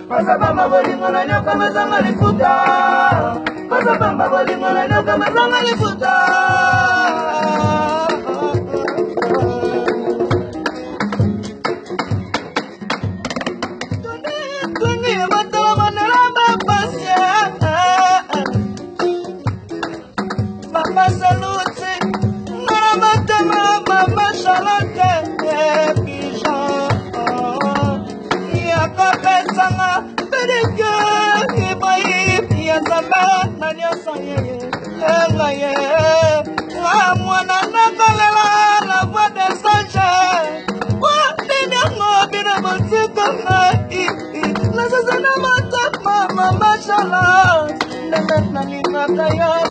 Pasabamba bolingo na nyoka mazanga lifuta. Pasabamba bolingo na nyoka mazanga lifuta. Tungi batala manela bapasia. Mama Salute, Mama Tema, Mama Charlotte, Pigeon. Yakapesanga, Pedike, Ibrahim, Yazamba, Nanya Saye, Engaye, Ramwana Nakalela, la voix des anges. Wadenyango, Bina Motika, La Zazana Mata, Mama Charlotte, Nana Nina Kaya.